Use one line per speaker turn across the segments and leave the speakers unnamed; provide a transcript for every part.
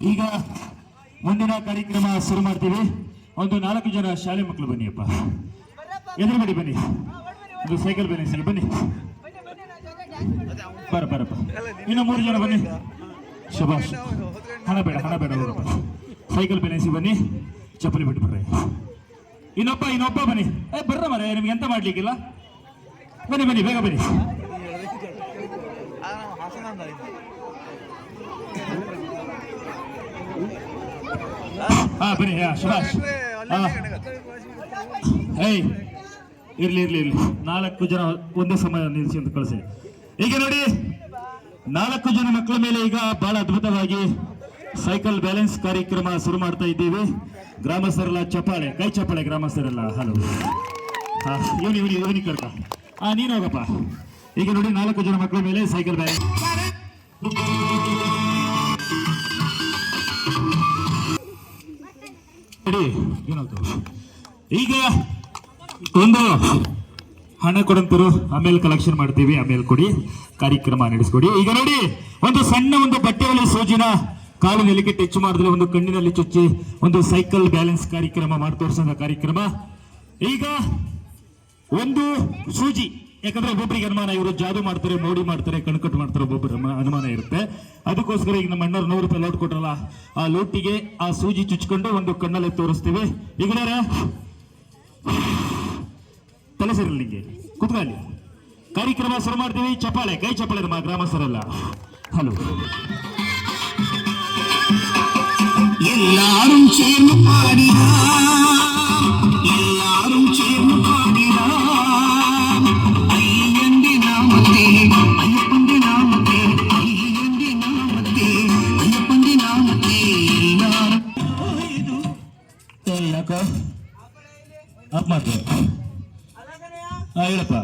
ಈಗ ಮುಂದಿನ ಕಾರ್ಯಕ್ರಮ ಶುರು ಮಾಡ್ತೀವಿ. ಒಂದು 4 ಜನ ಶಾಲೆ ಮಕ್ಕಳು ಬನ್ನಿಯಪ್ಪ, ಎದುರುಗಡೆ ಬನ್ನಿ. ಒಂದು ಸೈಕಲ್ ಬ್ಯಾಲೆನ್ಸ್ ಬನ್ನಿ, ಬರಪ್ಪ. ಇನ್ನು 3 ಜನ ಬನ್ನಿ. ಶಭಾಷ್. ಹಣ ಬೇಡ ಹೋಗಪ್ಪ. ಸೈಕಲ್ ಬ್ಯಾಲೆನ್ಸ್ ಬನ್ನಿ, ಚಪ್ಪಲಿ ಬಿಟ್ಟು ಬರ್ರಿ. ಇನ್ನೊಬ್ಬ ಬನ್ನಿ. ಬರ್ರ ಮರ, ನಿಮ್ಗೆ ಎಂತ ಮಾಡ್ಲಿಕ್ಕಿಲ್ಲ. ಬನ್ನಿ ಬೇಗ ಬನ್ನಿ. ಬನ್ನಿ. ಶಭಾಷ್. ಇರ್ಲಿ 4 ಜನ ಒಂದೇ ಸಮಯ ನಿಲ್ಲಿಸಿ ಅಂತ ಕಳಿಸಿ. ಈಗ ನೋಡಿ, 4 ಜನ ಮಕ್ಕಳ ಮೇಲೆ ಈಗ ಬಹಳ ಅದ್ಭುತವಾಗಿ ಸೈಕಲ್ ಬ್ಯಾಲೆನ್ಸ್ ಕಾರ್ಯಕ್ರಮ ಶುರು ಮಾಡ್ತಾ ಇದ್ದೀವಿ. ಗ್ರಾಮಸ್ಥರೆಲ್ಲ ಚಪ್ಪಾಳೆ, ಕೈ ಚಪ್ಪಾಳೆ ಗ್ರಾಮಸ್ಥರೆಲ್ಲ. ಹಲೋ. ಇವನಿ ಕರ್ಕ. ನೀನು ಹೋಗಪ್ಪ. ಈಗ ನೋಡಿ, 4 ಜನ ಮಕ್ಕಳ ಮೇಲೆ ಸೈಕಲ್ ಬ್ಯಾಲೆನ್ಸ್. ಈಗ ಒಂದು ಹಣ ಕೊಡಂತರು, ಆಮೇಲೆ ಕಲೆಕ್ಷನ್ ಮಾಡ್ತೀವಿ, ಆಮೇಲೆ ಕೊಡಿ, ಕಾರ್ಯಕ್ರಮ ನಡೆಸ್ಕೊಡಿ. ಈಗ ನೋಡಿ, ಒಂದು ಸಣ್ಣ ಬಟ್ಟೆ ಒಲೆ ಸೂಜಿನ ಕಾಲಿನಲ್ಲಿ ಟಚ್ ಮಾಡಿದ್ರೆ, ಒಂದು ಕಣ್ಣಿನಲ್ಲಿ ಚುಚ್ಚಿ ಒಂದು ಸೈಕಲ್ ಬ್ಯಾಲೆನ್ಸ್ ಕಾರ್ಯಕ್ರಮ ಮಾಡಿ ತೋರಿಸೋ ಕಾರ್ಯಕ್ರಮ. ಈಗ ಒಂದು ಸೂಜಿ, ಯಾಕಂದ್ರೆ ಒಬ್ಬೊಬ್ಬರಿಗೆ ಅನುಮಾನ, ಇವರು ಜಾದು ಮಾಡ್ತಾರೆ, ಮೋಡಿ ಮಾಡ್ತಾರೆ, ಕಣ್ಕಟ್ಟು ಮಾಡ್ತಾರೆ, ಒಬ್ಬೊಬ್ಬರ ಅನುಮಾನ ಇರುತ್ತೆ. ಅದಕ್ಕೋಸ್ಕರ ಈಗ ನಮ್ಮ ಅಣ್ಣವ್ರು 100 ರೂಪಾಯಿ ಲೋಟ್ ಕೊಟ್ರಲ್ಲ, ಆ ಲೋಟಿಗೆ ಆ ಸೂಜಿ ಚುಚ್ಕೊಂಡು ಒಂದು ಕಣ್ಣಲ್ಲಿ ತೋರಿಸ್ತೀವಿ. ಈಗ ತಲೆ ಸರಿಲ್ಲ, ನಿಂಗೆ ಕುತ್ಕೊಳ್ಳಿ. ಕಾರ್ಯಕ್ರಮ ಶುರು ಮಾಡ್ತೀವಿ. ಚಪ್ಪಾಳೆ, ಕೈ ಚಪ್ಪಾಳೆ ನಮ್ಮ ಗ್ರಾಮಸ್ಥರೆಲ್ಲ. ಹಲೋ.
எல்லாரும் சேர்ந்து பாடினா, எல்லாரும் சேர்ந்து பாடினா, ஐயந்தி நாமத்தே ஐயப்பந்தி நாமத்தே, ஐயந்தி நாமத்தே ஐயப்பந்தி நாமத்தே. எல்லாரும்
ಯಾಕ ಅಪ್ ಮಾಡ್ತೇವೆ. ಹೇಳಪ್ಪ.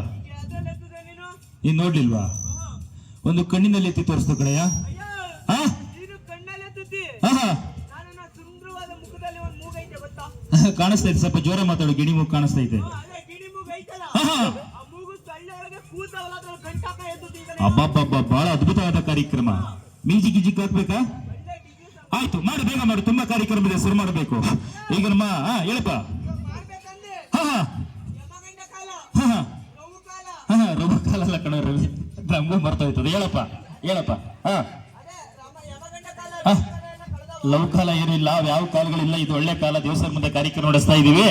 ನೀನ್ ನೋಡ್ಲಿಲ್ವಾ? ಒಂದು ಕಣ್ಣಿನಲ್ಲಿ ಎತ್ತಿ ತೋರಿಸ್ತು ಕಡೆಯ. ಕಾಣಿಸ್ತಾ ಇದೆ, ಸ್ವಲ್ಪ ಜೋರ ಮಾತಾಡು. ಗಿಣಿ ಮೂಗು ಕಾಣಿಸ್ತಾ ಇದೆ. ಅಬ್ಬಬ್ಬಬ್ಬ, ಬಹಳ ಅದ್ಭುತವಾದ ಕಾರ್ಯಕ್ರಮ. ಮ್ಯೂಸಿಕ್ ಹಾಕ್ಬೇಕಾ? ಆಯ್ತು, ಮಾಡು, ಬೇಗ ಮಾಡು. ತುಂಬಾ ಕಾರ್ಯಕ್ರಮ ಇದೆ, ಶುರು ಮಾಡಬೇಕು. ಈಗ ನಮ್ಮ ಹೇಳಪ್ಪ. ರಘು ಕಾಲಲ್ಲ ಕಣ, ರವಿ ನಮಗೂ ಮರ್ತಾ ಹೋಯ್ತದೆ. ಹೇಳಪ್ಪ. ಲವ್ ಕಾಲ ಏನಿಲ್ಲ, ಯಾವ ಕಾಲಗಳಿಲ್ಲ, ಇದು ಒಳ್ಳೆ ಕಾಲ. ದೇವಸ್ಥಾನ ಮುಂದೆ ಕಾರ್ಯಕ್ರಮ ನಡೆಸ್ತಾ ಇದೀವಿ.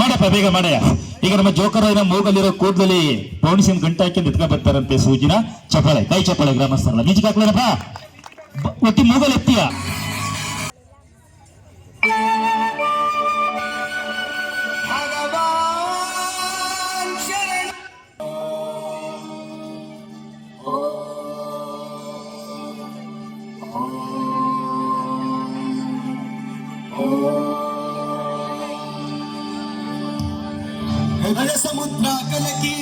ಮಾಡಪ್ಪ, ಬೇಗ ಮಾಡಯ್ಯ. ಈಗ ನಮ್ಮ ಜೋಕರ ಮೂಗಲ್ಲಿರೋ ಕೂದಲಲ್ಲಿ ಪೌಂಡಿಸಿನ ಗಂಟೆ ಹಾಕಿ ಎತ್ಕ ಬರ್ತಾರಂತೆ ಸೂಜಿನ. ಚಪ್ಪಾಳೆ, ಕೈ ಚಪ್ಪಾಳೆ ಗ್ರಾಮಸ್ಥರಲ್ಲ. ಮ್ಯೂಸಿಕ್ ಹಾಕ್ಲೇನಪ್ಪ, ಒಟ್ಟಿ ಮೂಗಲ್ ಎತ್ತೀಯ.
ಹೃದಯ ಸಮುದ್ರ ಕಲಕಿ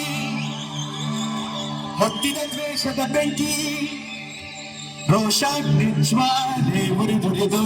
ಹೊತ್ತಿದ ದ್ವೇಷದ ಬೆಂಕಿ, ರೋಷಾಗ್ನಿ ಜ್ವಾಲೆ ಉರಿದುರಿದು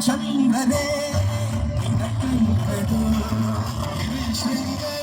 ಚಂದ್ರರೇ ಕಂಕದು ಶ್ರೀಗರೇ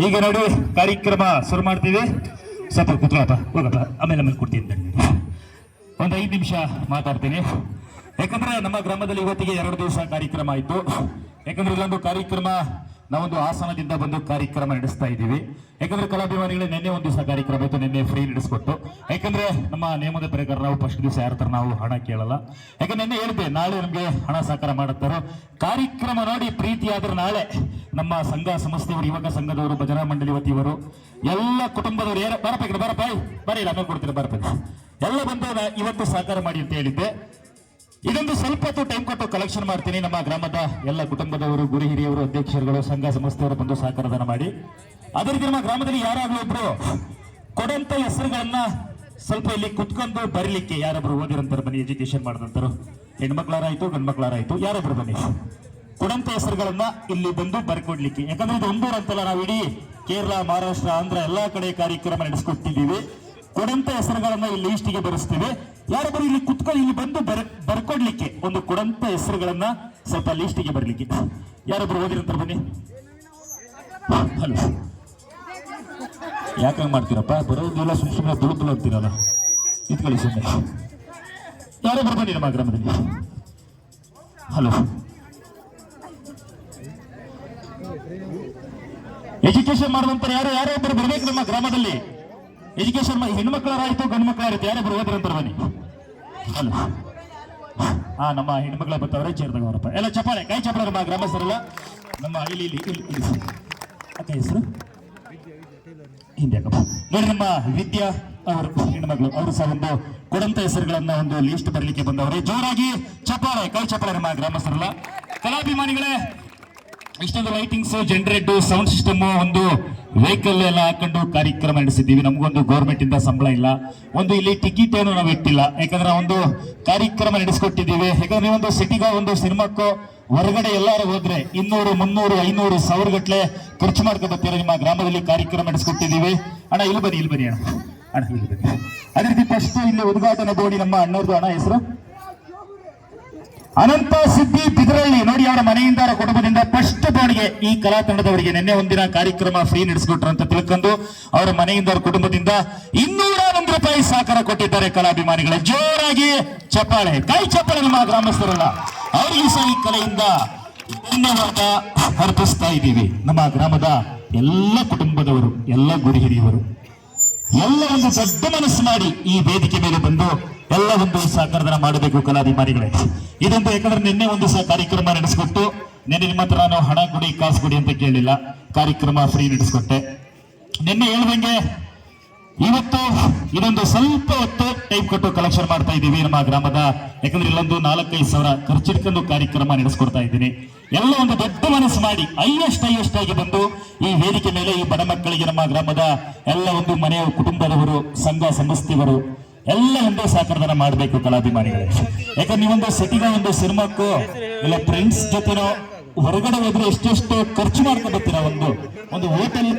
ಈಗ ನೋಡಿ ಕಾರ್ಯಕ್ರಮ ಶುರು ಮಾಡ್ತೀವಿ. ಸ್ವಲ್ಪ ಕುತ್ಕೊಳಪ್ಪ, ಹೋಗಪ್ಪ, ಆಮೇಲೆ ಕೊಡ್ತೀನಿ. ಒಂದು 5 ನಿಮಿಷ ಮಾತಾಡ್ತೀನಿ. ಯಾಕಂದ್ರೆ ನಮ್ಮ ಗ್ರಾಮದಲ್ಲಿ ಇವತ್ತಿಗೆ 2 ದಿವಸ ಕಾರ್ಯಕ್ರಮ ಆಯಿತು. ಯಾಕಂದ್ರೆ ಇಲ್ಲೊಂದು ಕಾರ್ಯಕ್ರಮ ನಾವೊಂದು ಆಸನದಿಂದ ಬಂದು ಕಾರ್ಯಕ್ರಮ ನಡೆಸ್ತಾ ಇದ್ದೀವಿ. ಯಾಕಂದ್ರೆ ಕಲಾಭಿಮಾನಿಗಳೇ ನಿನ್ನೆ ಒಂದು ದಿವಸ ಕಾರ್ಯಕ್ರಮ ಇತ್ತು, ನಿನ್ನೆ ಫ್ರೀ ನಡೆಸ್ಕೊಟ್ಟು. ಯಾಕಂದ್ರೆ ನಮ್ಮ ನಿಯಮದ ಪ್ರಕಾರ ನಾವು ಫಸ್ಟ್ ದಿವಸ ಯಾರ ತರ ನಾವು ಹಣ ಕೇಳಲ್ಲ. ಯಾಕಂದ್ರೆ ನಿನ್ನೆ ಹೇಳಿದೆ ನಾಳೆ ನಮಗೆ ಹಣ ಸಹಕಾರ ಮಾಡುತ್ತಾರೋ. ಕಾರ್ಯಕ್ರಮ ನೋಡಿ ಪ್ರೀತಿ ಆದ್ರೆ ನಾಳೆ ನಮ್ಮ ಸಂಘ ಸಂಸ್ಥೆಯವರು, ಯುವಕ ಸಂಘದವರು, ಭಜನಾ ಮಂಡಳಿ ವತಿಯವರು, ಎಲ್ಲ ಕುಟುಂಬದವರು ಯಾರು ಬರಪ್ಪ ಬರೀ ಆಮೇಲೆ ಕೊಡ್ತೀರ ಬರಪ್ಪ ಎಲ್ಲ ಬಂದು ಇವತ್ತು ಸಹಕಾರ ಮಾಡಿ ಅಂತ ಹೇಳಿದ್ದೆ. ಇದೊಂದು ಸ್ವಲ್ಪ ಹೊತ್ತು ಟೈಮ್ ಕೊಟ್ಟು ಕಲೆಕ್ಷನ್ ಮಾಡ್ತೀನಿ. ನಮ್ಮ ಗ್ರಾಮದ ಎಲ್ಲ ಕುಟುಂಬದವರು, ಗುರು ಹಿರಿಯವರು, ಅಧ್ಯಕ್ಷರುಗಳು, ಸಂಘ ಸಂಸ್ಥೆಯವರು ಬಂದು ಸಹಕಾರದಾನ ಮಾಡಿ. ಅದೇ ರೀತಿ ನಮ್ಮ ಗ್ರಾಮದಲ್ಲಿ ಯಾರಾಗಲೂ ಒಬ್ರು ಕೊಡಂತ ಹೆಸರುಗಳನ್ನ ಸ್ವಲ್ಪ ಇಲ್ಲಿ ಕುತ್ಕೊಂಡು ಬರೀಲಿಕ್ಕೆ ಯಾರೊಬ್ರು ಓದಿರಂತಾರೆ ಬನ್ನಿ, ಎಜುಕೇಶನ್ ಮಾಡಿದಂತರು, ಹೆಣ್ಮಕ್ಳಾರಾಯ್ತು ಗಂಡು ಮಕ್ಳಾರಾಯ್ತು, ಯಾರೊಬ್ರು ಬನ್ನಿ ಕೊಡಂತ ಹೆಸರುಗಳನ್ನ ಇಲ್ಲಿ ಬಂದು ಬರ್ಕೊಡ್ಲಿಕ್ಕೆ. ಯಾಕಂದ್ರೆ ಇದು ಒಂದೂರು ಅಂತಲ್ಲ, ನಾವು ಇಡೀ ಕೇರಳ, ಮಹಾರಾಷ್ಟ್ರ, ಆಂಧ್ರ ಎಲ್ಲಾ ಕಡೆ ಕಾರ್ಯಕ್ರಮ ನಡೆಸ್ಕೊಟ್ಟಿದ್ದೀವಿ. ಕೊಡಂತ ಹೆಸರುಗಳನ್ನ ಇಲ್ಲಿ ಲೀಸ್ಟಿಗೆ ಬರೆಸ್ತೇವೆ. ಯಾರೊಬ್ಬರು ಇಲ್ಲಿ ಕುತ್ಕೊಂಡು ಇಲ್ಲಿ ಬಂದು ಬರ್ಕೊಡ್ಲಿಕ್ಕೆ ಒಂದು ಕೊಡಂತ ಹೆಸರುಗಳನ್ನ ಸ್ವಲ್ಪ ಲೀಸ್ಟಿಗೆ ಬರ್ಲಿಕ್ಕೆ ಯಾರೊಬ್ರು ಓದಿರಂತಾರೆ ಬನ್ನಿ. ಹಲೋ, ಯಾಕಂಗ ಮಾಡ್ತೀರಪ್ಪ? ಬರೋದಿಲ್ಲ, ಸುಮ್ಮನೆ ದುಡುದು ಅಂತೀರಲ್ಲ, ಇತ್ಕೊಳ್ಳಿ ಸುಮ್ಮನೆ. ಯಾರೊಬ್ರು ಬನ್ನಿ ನಮ್ಮ ಗ್ರಾಮದಲ್ಲಿ. ಹಲೋ, ಎಜುಕೇಶನ್ ಮಾಡುವಂತ ಯಾರೋ ಒಬ್ಬರು ಬರ್ಬೇಕು ನಮ್ಮ ಗ್ರಾಮದಲ್ಲಿ. ಎಜುಕೇಶನ್ ಹೆಣ್ಮಕ್ಳಾರಾಯ್ತು ಗಂಡು ಮಕ್ಕಳಾರಾಯ್ತು, ಯಾರೊಬ್ರು ಓದಿರಂತಾರೆ ಬನ್ನಿ. ಹಲೋ, ನಮ್ಮ ಹೆಣ್ಮಕ್ಳ ಬರ್ತಾವ್ರೆ ಚೇರ್ದಾಗ ಅವರಪ್ಪ ಎಲ್ಲ ಚಪ್ಪಾಳೆ ಕೈ ಚಪ್ಪಾಳೆ ನಮ್ಮ ಗ್ರಾಮಸ್ಥರೆಲ್ಲ ನಮ್ಮ ಇಲ್ಲಿ ಅಕ್ಕ ಹೆಸರು ಹಿಂದೆ ಅಕ್ಕಪ್ಪ ನೋಡಿ ನಮ್ಮ ವಿದ್ಯಾ ಅವರು ಹೆಣ್ಮಗಳು ಅವರು ಸಹ ಒಂದು ಕೊಡಂತ ಹೆಸರುಗಳನ್ನ ಒಂದು ಲಿಸ್ಟ್ ಬರಲಿಕ್ಕೆ ಬಂದವರೇ ಜೋರಾಗಿ ಚಪ್ಪಾಳೆ ಕೈ ಚಪ್ಪಾಳೆ ನಮ್ಮ ಗ್ರಾಮಸ್ಥರೆಲ್ಲ ಕಲಾಭಿಮಾನಿಗಳೇ ಇಷ್ಟೊಂದು ಲೈಟಿಂಗ್ಸ್ ಜನರೇಟ್ ಸೌಂಡ್ ಸಿಸ್ಟಮ್ ಒಂದು ವೆಹಿಕಲ್ ಎಲ್ಲ ಹಾಕೊಂಡು ಕಾರ್ಯಕ್ರಮ ನಡೆಸಿದ್ದೀವಿ ನಮಗೊಂದು ಗೌರ್ಮೆಂಟ್ ಇಂದ ಸಂಬಳ ಇಲ್ಲ ಒಂದು ಇಲ್ಲಿ ಟಿಕೆಟ್ ಏನು ನಾವು ಇಟ್ಟಿಲ್ಲ ಯಾಕಂದ್ರೆ ಒಂದು ಕಾರ್ಯಕ್ರಮ ನಡೆಸಿಕೊಟ್ಟಿದ್ದೀವಿ ಯಾಕಂದ್ರೆ ನೀವೊಂದು ಸಿಟಿಗ ಒಂದು ಸಿನಿಮಾಕ್ಕೋ ಹೊರಗಡೆ ಎಲ್ಲಾರು ಹೋದ್ರೆ 200 300 500 ಸಾವಿರ ಗಟ್ಟಲೆ ಖರ್ಚು ಮಾಡ್ಕೊಬರ್ತೀರ ನಿಮ್ಮ ಗ್ರಾಮದಲ್ಲಿ ಕಾರ್ಯಕ್ರಮ ನಡೆಸಿಕೊಟ್ಟಿದ್ದೀವಿ ಅಣ್ಣ ಇಲ್ಲಿ ಬನ್ನಿ ಅಣ್ಣ ಇಲ್ಲಿ ಬನ್ನಿ ಅದೇ ರೀತಿ ಫಸ್ಟ್ ಇಲ್ಲಿ ಉದ್ಘಾಟನಾ ಬೋರ್ಡಿ ನಮ್ಮ ಅಣ್ಣವ್ರದ್ದು ಅಣ್ಣ ಹೆಸರು ಅನಂತ ಸಿದ್ದಿ ಬಿದರಳ್ಳಿ ನೋಡಿ ಅವರ ಮನೆಯಿಂದ ಅವರ ಕುಟುಂಬದಿಂದ ಫಸ್ಟ್ ಬೋರ್ಡ್ಗೆ ಈ ಕಲಾ ತಂಡದವರಿಗೆ ನಿನ್ನೆ ಒಂದಿನ ಕಾರ್ಯಕ್ರಮ ಫ್ರೀ ನಡೆಸಿಕೊಟ್ರು ಅಂತ ತಿಳ್ಕೊಂಡು ಅವರ ಮನೆಯಿಂದ ಅವರ ಕುಟುಂಬದಿಂದ 201 ರೂಪಾಯಿ ಸಹಕಾರ ಕೊಟ್ಟಿದ್ದಾರೆ ಕಲಾಭಿಮಾನಿಗಳ ಜೋರಾಗಿ ಚಪ್ಪಾಳೆ ಕೈ ಚಪ್ಪಾಳೆ ನಮ್ಮ ಗ್ರಾಮಸ್ಥರಲ್ಲ ಅವರಿಗೆ ಸಹ ಈ ಕಲೆಯಿಂದ ಧನ್ಯವಾದ ಅರ್ಪಿಸ್ತಾ ಇದ್ದೀವಿ ನಮ್ಮ ಗ್ರಾಮದ ಎಲ್ಲ ಕುಟುಂಬದವರು ಎಲ್ಲ ಗುರು ಹಿರಿಯವರು ಎಲ್ಲ ಒಂದು ದೊಡ್ಡ ಮನಸ್ಸು ಮಾಡಿ ಈ ವೇದಿಕೆ ಮೇಲೆ ಬಂದು ಎಲ್ಲ ಒಂದು ಸಹಕಾರಧನ ಮಾಡಬೇಕು ಕಲಾಭಿಮಾನಿಗಳೇ ಇದೊಂದು ಯಾಕಂದ್ರೆ ನಿನ್ನೆ ಒಂದು ಸಹ ಕಾರ್ಯಕ್ರಮ ನಡೆಸಿಕೊಟ್ಟು ನಿನ್ನೆ ನಿಮ್ಮ ಹತ್ರ ನಾನು ಹಣ ಕೊಡಿ ಕಾಸು ಕೊಡಿ ಅಂತ ಕೇಳಿಲ್ಲ ಕಾರ್ಯಕ್ರಮ ಫ್ರೀ ನಡೆಸಿಕೊಟ್ಟೆ ನಿನ್ನೆ ಹೇಳ್ದಂಗೆ ಇವತ್ತು ಇದೊಂದು ಸ್ವಲ್ಪ ಹೊತ್ತು ಟೈಮ್ ಕೊಟ್ಟು ಕಲೆಕ್ಷನ್ ಮಾಡ್ತಾ ಇದ್ದೀವಿ ನಮ್ಮ ಗ್ರಾಮದ ಯಾಕಂದ್ರೆ ಇಲ್ಲೊಂದು 4-5 ಸಾವಿರ ಖರ್ಚಿಡ್ಕೊಂಡು ಕಾರ್ಯಕ್ರಮ ನಡೆಸ್ಕೊಡ್ತಾ ಇದ್ದೀನಿ ಎಲ್ಲ ಒಂದು ದೊಡ್ಡ ಮನಸ್ಸು ಮಾಡಿ ಹೈಯೆಸ್ಟ್ ಆಗಿ ಬಂದು ಈ ವೇದಿಕೆ ಮೇಲೆ ಈ ಬಡ ಮಕ್ಕಳಿಗೆ ನಮ್ಮ ಗ್ರಾಮದ ಎಲ್ಲ ಒಂದು ಮನೆಯ ಕುಟುಂಬದವರು ಸಂಘ ಸಂಸ್ಥೆಯವರು ಎಲ್ಲ ಒಂದು ಸಹಕಾರಧನ ಮಾಡಬೇಕು ಕಲಾಭಿಮಾನಿಗಳೇ ಯಾಕಂದ್ರೆ ನೀವೊಂದು ಸಿಟಿಗ ಒಂದು ಸಿನಿಮಾಕ್ಕೂ ಇಲ್ಲ ಫ್ರೆಂಡ್ಸ್ ಜೊತೆನೋ ಹೊರಗಡೆ ಹೋದ್ರೆ ಎಷ್ಟೆಷ್ಟು ಖರ್ಚು ಮಾಡ್ಕೊಬತ್ತೀರಾ ಒಂದು ಹೋಟೆಲ್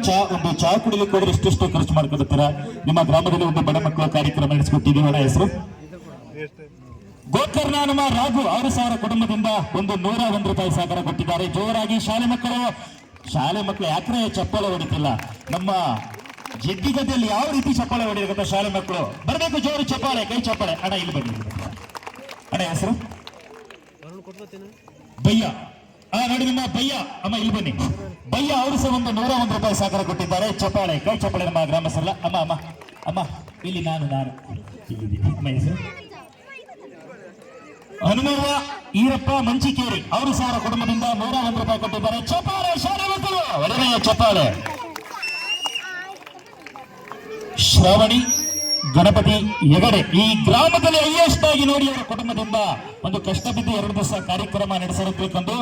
ಚಾ ಕುಡಿಲಿಕ್ಕೆ ಹೋದ್ರೆ ಎಷ್ಟೆಷ್ಟು ಖರ್ಚು ಮಾಡ್ಕೊಬತ್ತೀರಾ ನಿಮ್ಮ ಗ್ರಾಮದಲ್ಲಿ ಒಂದು ಬಡ ಮಕ್ಕಳ ಕಾರ್ಯಕ್ರಮ ನಡೆಸಿಕೊಟ್ಟಿದ್ದೀವಿ ಅವರ ಹೆಸರು ಗೋಕರ್ಣ ನಮ್ಮ ರಾಘು ಅವರು ಸಹ ಅವರ ಕುಟುಂಬದಿಂದ ಒಂದು 101 ರೂಪಾಯಿ ಸಹಕಾರ ಕೊಟ್ಟಿದ್ದಾರೆ ಜೋರಾಗಿ ಶಾಲೆ ಮಕ್ಕಳು ಯಾಕ್ರೆ ಚಪ್ಪಾಳೆ ಹೊಡಿತಿಲ್ಲ ನಮ್ಮ ಜಗ್ಗಿಗದ್ದೆಯಲ್ಲಿ ಯಾವ ರೀತಿ ಚಪ್ಪಾಳೆ ಹೊಡಿಬೇಕಂತ ಶಾಲೆ ಮಕ್ಕಳು ಬರಬೇಕು ಜೋರು ಚಪ್ಪಾಳೆ ಕೈ ಚಪ್ಪಾಳೆ ಅಣ್ಣ ಇಲ್ಲಿ ಬನ್ನಿ ಅಣ್ಣ ಹೆಸರು ಬಯ್ಯ ನೋಡಿ ನಿಮ್ಮ ಬಯ್ಯ ಅಮ್ಮ ಇಲ್ಲಿ ಬನ್ನಿ ಬಯ್ಯ ಅವರು ಸಹ ಒಂದು 101 ರೂಪಾಯಿ ಸಹಕಾರ ಕೊಟ್ಟಿದ್ದಾರೆ ಚಪ್ಪಾಳೆ ಕೈ ಚಪ್ಪಾಳೆ ನಮ್ಮ ಗ್ರಾಮಸ್ಥರಲ್ಲ ಅಮ್ಮ ಇಲ್ಲಿ ನಾನು ಅಮ್ಮ ಹೆಸರು ಹನುಮವ್ವ ಈರಪ್ಪ ಮಂಚಿಕೇರಿ ಅವರು ಸಹ ಅವರ ಕುಟುಂಬದಿಂದ 101 ರೂಪಾಯಿ ಕೊಟ್ಟಿದ್ದಾರೆ ಚಪ್ಪಾಳೆ ಶಾಲೆ ಮಕ್ಕಳು ಒಳ್ಳೆಯ ಚಪ್ಪಾಳೆ ಶ್ರಾವಣಿ ಗಣಪತಿ ಹೆಗಡೆ ಈ ಗ್ರಾಮದಲ್ಲಿ ಹೈಯೆಸ್ಟ್ ಆಗಿ ನೋಡಿ ಅವರ ಕುಟುಂಬದಿಂದ ಒಂದು ಕಷ್ಟ ಬಿದ್ದು 2 ದಿವಸ ಕಾರ್ಯಕ್ರಮ ನಡೆಸಬೇಕೆಂದು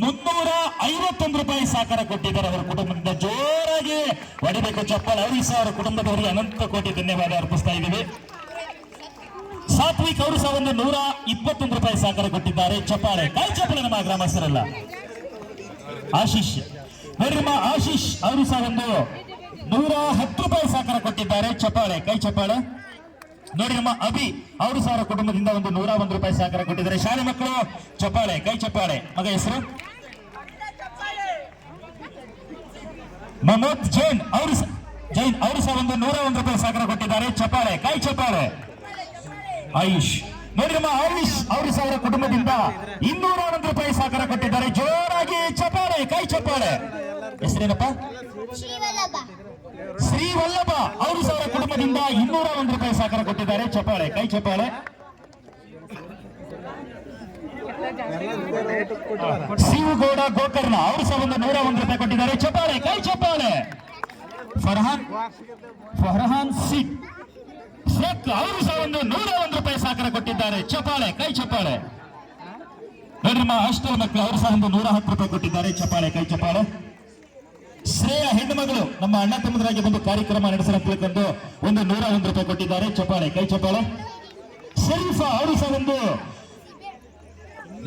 351 ರೂಪಾಯಿ ಸಹಕಾರ ಕೊಟ್ಟಿದ್ದಾರೆ ಅವರ ಕುಟುಂಬದಿಂದ ಜೋರಾಗಿ ಹೊಡಿಬೇಕು ಚಪ್ಪಾಳೆ ಅವರಿಗೆ ಸಹ ಅವರ ಕುಟುಂಬದವರಿಗೆ ಅನಂತ ಕೋಟಿ ಧನ್ಯವಾದ ಅರ್ಪಿಸ್ತಾ ಇದ್ದೀವಿ ಸಾತ್ವಿಕ್ ಅವರು ಸಹ ಒಂದು 121 ರೂಪಾಯಿ ಸಹಕಾರ ಕೊಟ್ಟಿದ್ದಾರೆ ಚಪ್ಪಾಳೆ ಕೈ ಚಪ್ಪಾಳೆ ನಮ್ಮ ಗ್ರಾಮಸ್ಥರಲ್ಲ ಆಶೀಶ್ ನೋಡ್ರಿಮ್ಮ ಆಶೀಶ್ ಅವರು ಸಹ ಒಂದು 110 ರೂಪಾಯಿ ಸಹಕಾರ ಕೊಟ್ಟಿದ್ದಾರೆ ಚಪ್ಪಾಳೆ ಕೈ ಚಪ್ಪಾಳೆ ನೋಡಿ ನಮ್ಮ ಅಭಿ ಅವರು ಸಹ ಅವರ ಕುಟುಂಬದಿಂದ ಒಂದು 101 ರೂಪಾಯಿ ಸಹಕಾರ ಕೊಟ್ಟಿದ್ದಾರೆ ಶಾಲೆ ಮಕ್ಕಳು ಚಪ್ಪಾಳೆ ಕೈ ಚಪ್ಪಾಳೆ ಮಗ ಹೆಸರು ಮಮೋದ್ ಜೈನ್ ಅವರು ಸಹ ಒಂದು 101 ರೂಪಾಯಿ ಸಹಕಾರ ಕೊಟ್ಟಿದ್ದಾರೆ ಚಪ್ಪಾಳೆ ಕೈ ಚಪ್ಪಾಳೆ ಆಯುಷ್ ನೋಡಿ ನಮ್ಮ ಆಯುಷ್ ಅವರು ಸಹ ಅವರ ಕುಟುಂಬದಿಂದ 201 ರೂಪಾಯಿ ಸಹಕಾರ ಕೊಟ್ಟಿದ್ದಾರೆ ಜೋರಾಗಿ ಚಪ್ಪಾಳೆ ಕೈ ಚಪ್ಪಾಳೆ ಹೆಸರೇನಪ್ಪ ಶ್ರೀ ವಲ್ಲಭ ಅವರು ಸಹ ಅವರ ಕುಟುಂಬದಿಂದ 201 ರೂಪಾಯಿ ಸಹಕಾರ ಕೊಟ್ಟಿದ್ದಾರೆ ಚಪ್ಪಾಳೆ ಕೈ ಚಪ್ಪಾಳೆ ಶಿವಗೌಡ ಗೋಕರ್ಣ ಅವರು ಸಹ ಒಂದು 101 ರೂಪಾಯಿ ಕೊಟ್ಟಿದ್ದಾರೆ ಚಪ್ಪಾಳೆ ಕೈ ಚಪ್ಪಾಳೆ ಫರ್ಹಾನ್ ಸಿಟ್ ಅವರು ಸಹ ಒಂದು 101 ರೂಪಾಯಿ ಸಹಕಾರ ಕೊಟ್ಟಿದ್ದಾರೆ ಚಪ್ಪಾಳೆ ಕೈ ಚಪ್ಪಾಳೆ ನೋಡ್ರಿ ನಮ್ಮ ಹಾಸ್ಟೆಲ್ ಮಕ್ಕಳು ಅವರು ಸಹ ಒಂದು 110 ರೂಪಾಯಿ ಕೊಟ್ಟಿದ್ದಾರೆ ಚಪ್ಪಾಳೆ ಕೈ ಚಪ್ಪಾಳೆ ಶ್ರೇಯ ಹೆಣ್ಣು ಮಗಳು ನಮ್ಮ ಅಣ್ಣ ತಮ್ಮದರಾಗಿ ಬಂದು ಕಾರ್ಯಕ್ರಮ ನಡೆಸಲು ತಿಳ್ಕೊಂಡು ಒಂದು 101 ರೂಪಾಯಿ ಕೊಟ್ಟಿದ್ದಾರೆ ಚಪ್ಪಾಳೆ ಕೈ ಚಪ್ಪಾಳೆ ಶರೀಫಾ ಅವರು ಸಹ ಒಂದು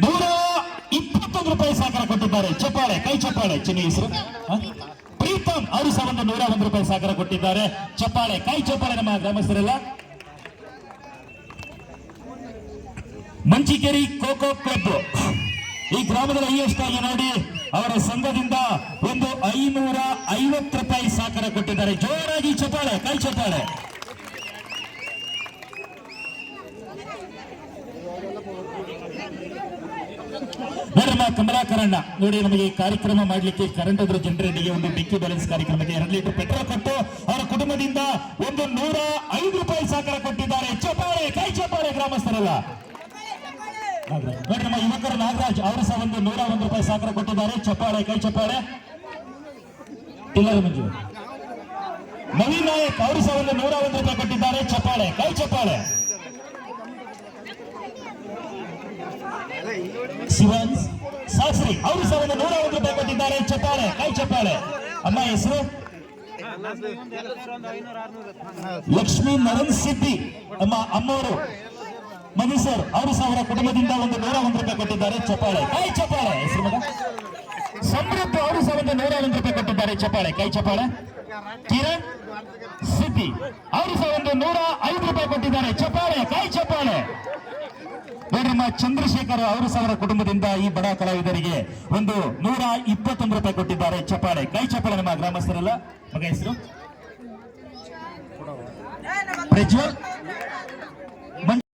121 ರೂಪಾಯಿ ಸಹಕಾರ ಕೊಟ್ಟಿದ್ದಾರೆ ಚಪ್ಪಾಳೆ ಕೈ ಚಪ್ಪಾಳೆ ಚಿನ್ನ ಹೆಸರು ಪ್ರೀತಮ್ ಅವರು ಸಹ ಒಂದು 101 ರೂಪಾಯಿ ಸಹಕಾರ ಕೊಟ್ಟಿದ್ದಾರೆ ಚಪ್ಪಾಳೆ ಕೈ ಚಪ್ಪಾಳೆ ನಮ್ಮ ಗ್ರಾಮಸ್ಥರೆಲ್ಲ ಮಂಚಿಕೇರಿ ಖೋಖೋ ಕ್ಲಬ್ ಈ ಗ್ರಾಮದಲ್ಲಿ ಹೈಯೆಸ್ಟ್ ಆಗಿ ನೋಡಿ ಅವರ ಸಂಘದಿಂದ ಒಂದು 550 ರೂಪಾಯಿ ಸಹಕಾರ ಕೊಟ್ಟಿದ್ದಾರೆ ಜೋರಾಗಿ ಚಪ್ಪಾಳೆ ಕೈ ಚಪ್ಪಾಳೆ ನೋಡ್ರಮ್ಮ ಕಮಲಾಕರಣ್ಣ ನೋಡಿ ನಮಗೆ ಕಾರ್ಯಕ್ರಮ ಮಾಡಲಿಕ್ಕೆ ಕರೆಂಟ್ ಅದ್ರ ಜನರೇಟಿಗೆ ಒಂದು ಡಿಕ್ಕಿ ಬ್ಯಾಲೆನ್ಸ್ ಕಾರ್ಯಕ್ರಮಕ್ಕೆ 2 ಲೀಟರ್ ಪೆಟ್ರೋಲ್ ಕೊಟ್ಟು ಅವರ ಕುಟುಂಬದಿಂದ ಒಂದು 105 ರೂಪಾಯಿ ಸಹಕಾರ ಕೊಟ್ಟಿದ್ದಾರೆ ಚಪ್ಪಾಳೆ ಕೈ ಚಪ್ಪಾಳೆ ಗ್ರಾಮಸ್ಥರಲ್ಲ ನೋಡಿ ನಮ್ಮ ಯುವಕರು ನಾಗರಾಜ್ ಅವರು ಸಹ ಒಂದು 101 ರೂಪಾಯಿ ಸಾಕರ ಕೊಟ್ಟಿದ್ದಾರೆ. ಚಪ್ಪಾಳೆ, ಕೈ ಚಪ್ಪಾಳೆ. ಟಿಲ್ಲರ್ ಮಂಜು. ನವೀನ್ ನಾಯಕ್ ಅವರು ಸಹ ಒಂದು 101 ರೂಪಾಯಿ ಕೊಟ್ಟಿದ್ದಾರೆ. ಚಪ್ಪಾಳೆ, ಕೈ ಚಪ್ಪಾಳೆ. ಶಿವನ್ ಶಾಸ್ತ್ರಿ ಅವರು ಸಹ ಒಂದು 101 ರೂಪಾಯಿ ಕೊಟ್ಟಿದ್ದಾರೆ. ಚಪ್ಪಾಳೆ, ಕೈ ಚಪ್ಪಾಳೆ. ಅಮ್ಮ ಹೆಸರು ಲಕ್ಷ್ಮೀ ನರನ್ ಸಿದ್ದಿ ಅಮ್ಮವರು ಮಧು ಸರ್ ಅವರು ಸಹ ಅವರ ಕುಟುಂಬದಿಂದ ಒಂದು 101 ರೂಪಾಯಿ ಕೊಟ್ಟಿದ್ದಾರೆ. ಚಪ್ಪಾಳೆ, ಕೈ ಚಪ್ಪಾಳೆ. ಹೆಸರು ಮಗ ಸಮೃದ್ಧ ಅವರು ಸಹ ಒಂದು 101 ರೂಪಾಯಿ ಕೊಟ್ಟಿದ್ದಾರೆ. ಚಪ್ಪಾಳೆ, ಕೈ ಚಪ್ಪಾಳೆ. ಕಿರಣ್ ಸಿದ್ದಿ ಅವರು ಸಹ ಒಂದು 105 ರೂಪಾಯಿ ಕೊಟ್ಟಿದ್ದಾರೆ. ಚಪ್ಪಾಳೆ, ಕೈ ಚಪ್ಪಾಳೆ. ನಮ್ಮ ಚಂದ್ರಶೇಖರ್ ಅವರು ಸಹ ಅವರ ಕುಟುಂಬದಿಂದ ಈ ಬಡ ಕಲಾವಿದರಿಗೆ ಒಂದು 121 ರೂಪಾಯಿ ಕೊಟ್ಟಿದ್ದಾರೆ. ಚಪ್ಪಾಳೆ, ಕೈ ಚಪ್ಪಾಳೆ. ನಮ್ಮ ಗ್ರಾಮಸ್ಥರೆಲ್ಲ ಮಗ ಹೆಸರು ಪ್ರಜ್ವಲ್